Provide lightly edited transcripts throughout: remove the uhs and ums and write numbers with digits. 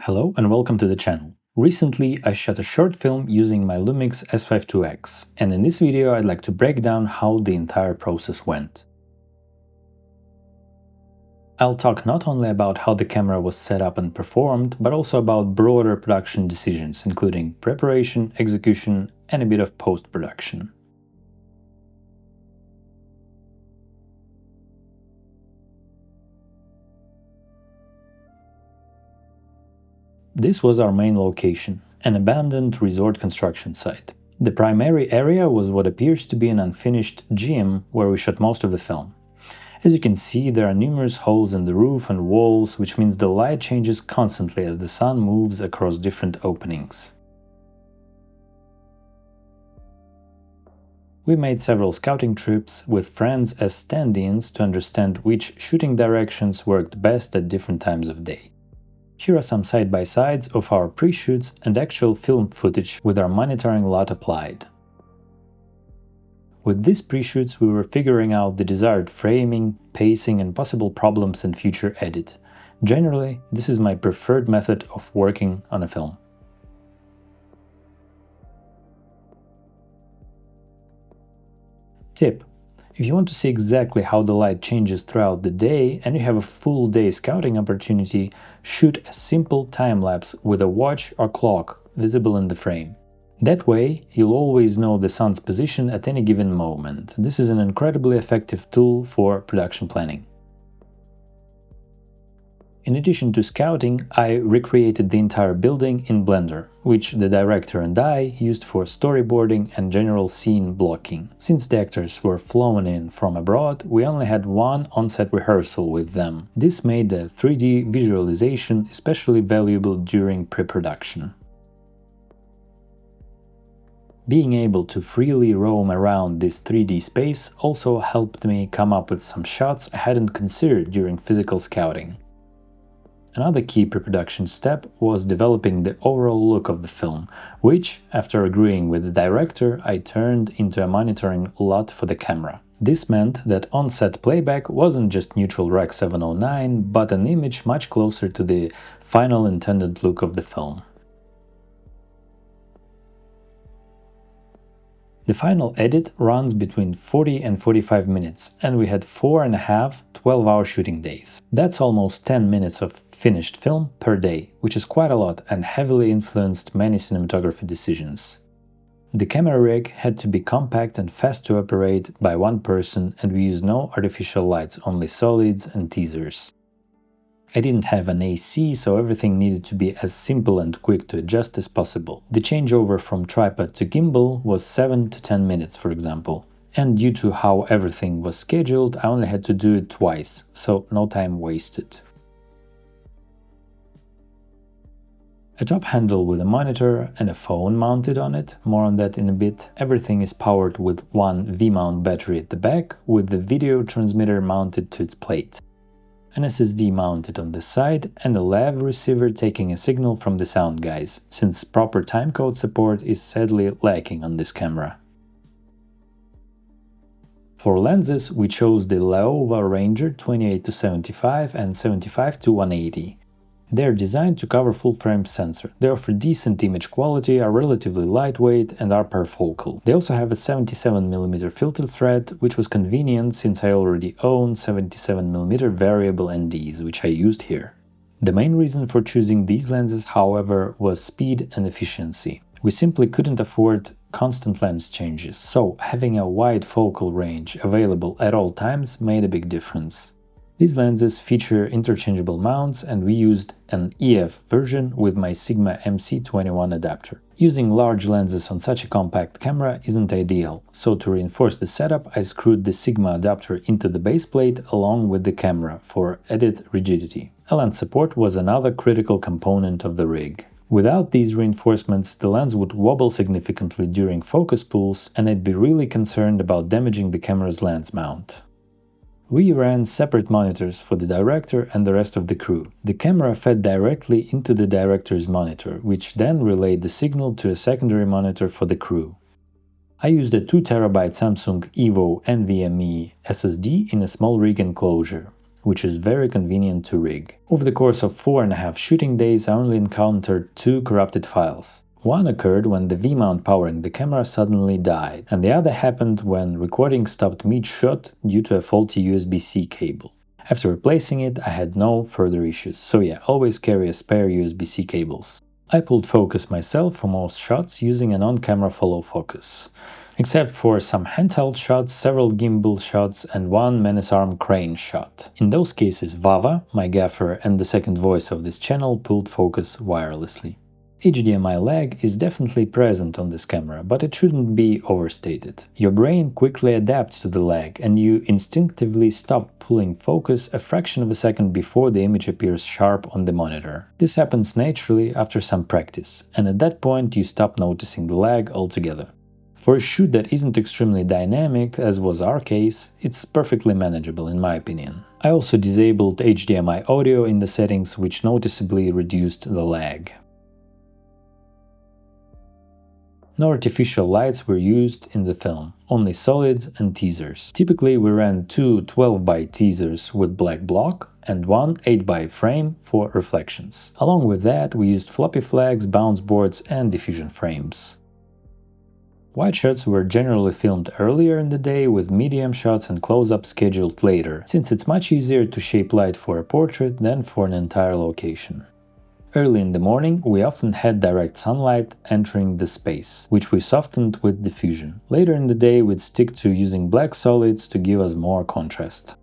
Hello and welcome to the channel. Recently I shot a short film using my LUMIX S5IIX, and in this video I'd like to break down how the entire process went. I'll talk not only about how the camera was set up and performed, but also about broader production decisions, including preparation, execution, and a bit of post-production. This was our main location, an abandoned resort construction site. The primary area was what appears to be an unfinished gym where we shot most of the film. As you can see, there are numerous holes in the roof and walls, which means the light changes constantly as the sun moves across different openings. We made several scouting trips with friends as stand-ins to understand which shooting directions worked best at different times of day. Here are some side-by-sides of our pre-shoots and actual film footage with our monitoring lot applied. With these pre-shoots we were figuring out the desired framing, pacing and possible problems in future edit. Generally, this is my preferred method of working on a film. Tip: if you want to see exactly how the light changes throughout the day and you have a full day scouting opportunity, shoot a simple time-lapse with a watch or clock visible in the frame. That way, you'll always know the sun's position at any given moment. This is an incredibly effective tool for production planning. In addition to scouting, I recreated the entire building in Blender, which the director and I used for storyboarding and general scene blocking. Since the actors were flown in from abroad, we only had one on-set rehearsal with them. This made the 3D visualization especially valuable during pre-production. Being able to freely roam around this 3D space also helped me come up with some shots I hadn't considered during physical scouting. Another key pre-production step was developing the overall look of the film, which, after agreeing with the director, I turned into a monitoring lot for the camera. This meant that on-set playback wasn't just neutral Rec. 709, but an image much closer to the final intended look of the film. The final edit runs between 40 and 45 minutes, and we had 4.5 12-hour shooting days. That's almost 10 minutes of finished film per day, which is quite a lot and heavily influenced many cinematography decisions. The camera rig had to be compact and fast to operate by one person, and we used no artificial lights, only solids and teasers. I didn't have an AC, so everything needed to be as simple and quick to adjust as possible. The changeover from tripod to gimbal was 7 to 10 minutes, for example. And due to how everything was scheduled, I only had to do it twice, so no time wasted. A top handle with a monitor and a phone mounted on it, more on that in a bit. Everything is powered with one V-mount battery at the back, with the video transmitter mounted to its plate. An SSD mounted on the side, and a lav receiver taking a signal from the sound guys, since proper timecode support is sadly lacking on this camera. For lenses, we chose the Laowa Ranger 28-75 and 75-180. They are designed to cover full-frame sensor. They offer decent image quality, are relatively lightweight, and are parafocal. They also have a 77mm filter thread, which was convenient since I already own 77mm variable NDs, which I used here. The main reason for choosing these lenses, however, was speed and efficiency. We simply couldn't afford constant lens changes, so having a wide focal range available at all times made a big difference. These lenses feature interchangeable mounts, and we used an EF version with my Sigma MC21 adapter. Using large lenses on such a compact camera isn't ideal, so to reinforce the setup I screwed the Sigma adapter into the base plate along with the camera for added rigidity. A lens support was another critical component of the rig. Without these reinforcements, the lens would wobble significantly during focus pulls, and I'd be really concerned about damaging the camera's lens mount. We ran separate monitors for the director and the rest of the crew. The camera fed directly into the director's monitor, which then relayed the signal to a secondary monitor for the crew. I used a 2TB Samsung Evo NVMe SSD in a small rig enclosure. which is very convenient to rig. Over the course of 4.5 shooting days, I only encountered 2 corrupted files. One occurred when the V-mount powering the camera suddenly died, and the other happened when recording stopped mid-shot due to a faulty USB-C cable. After replacing it, I had no further issues, so yeah, always carry a spare USB-C cables. I pulled focus myself for most shots using an on-camera follow focus. Except for some handheld shots, several gimbal shots, and one menace arm crane shot. In those cases, Vava, my gaffer and the second voice of this channel, pulled focus wirelessly. HDMI lag is definitely present on this camera, but it shouldn't be overstated. Your brain quickly adapts to the lag, and you instinctively stop pulling focus a fraction of a second before the image appears sharp on the monitor. This happens naturally after some practice, and at that point you stop noticing the lag altogether. For a shoot that isn't extremely dynamic, as was our case, it's perfectly manageable in my opinion. I also disabled HDMI audio in the settings, which noticeably reduced the lag. No artificial lights were used in the film, only solids and teasers. Typically we ran 2 12x teasers with black block and 1 8x frame for reflections. Along with that we used floppy flags, bounce boards and diffusion frames. Wide shots were generally filmed earlier in the day, with medium shots and close-up scheduled later, since it's much easier to shape light for a portrait than for an entire location. Early in the morning, we often had direct sunlight entering the space, which we softened with diffusion. Later in the day, we'd stick to using black solids to give us more contrast.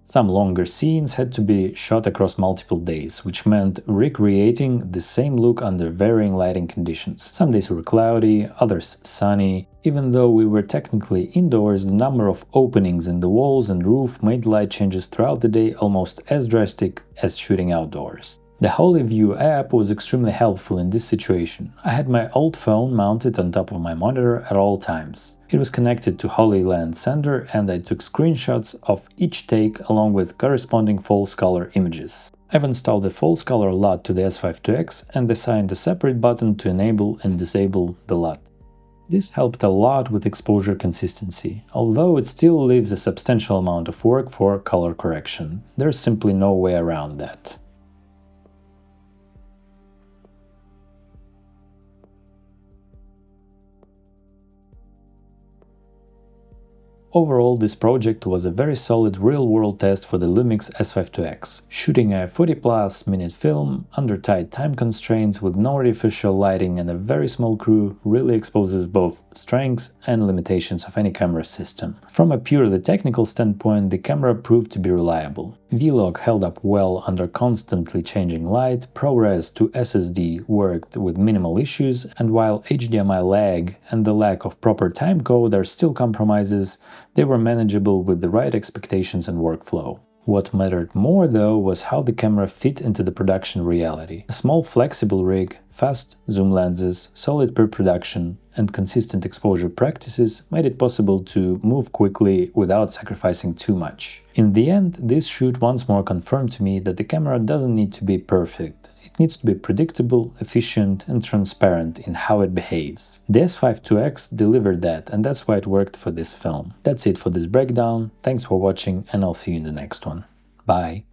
Some longer scenes had to be shot across multiple days, which meant recreating the same look under varying lighting conditions. Some days were cloudy, others sunny. Even though we were technically indoors, the number of openings in the walls and roof made light changes throughout the day almost as drastic as shooting outdoors. The HoloView app was extremely helpful in this situation. I had my old phone mounted on top of my monitor at all times. It was connected to Holyland Sender, and I took screenshots of each take along with corresponding false color images. I've installed a false color LUT to the S5IIX and assigned a separate button to enable and disable the LUT. This helped a lot with exposure consistency, although it still leaves a substantial amount of work for color correction. There's simply no way around that. Overall, this project was a very solid real-world test for the LUMIX S5IIX. Shooting a 40+ minute film under tight time constraints with no artificial lighting and a very small crew really exposes both strengths and limitations of any camera system. From a purely technical standpoint, the camera proved to be reliable. V-Log held up well under constantly changing light, ProRes to SSD worked with minimal issues, and while HDMI lag and the lack of proper timecode are still compromises, they were manageable with the right expectations and workflow. What mattered more, though, was how the camera fit into the production reality. A small flexible rig, fast zoom lenses, solid pre-production, and consistent exposure practices made it possible to move quickly without sacrificing too much. In the end, this shoot once more confirmed to me that the camera doesn't need to be perfect. It needs to be predictable, efficient, and transparent in how it behaves. The S5IIX delivered that, and that's why it worked for this film. That's it for this breakdown. Thanks for watching, and I'll see you in the next one. Bye!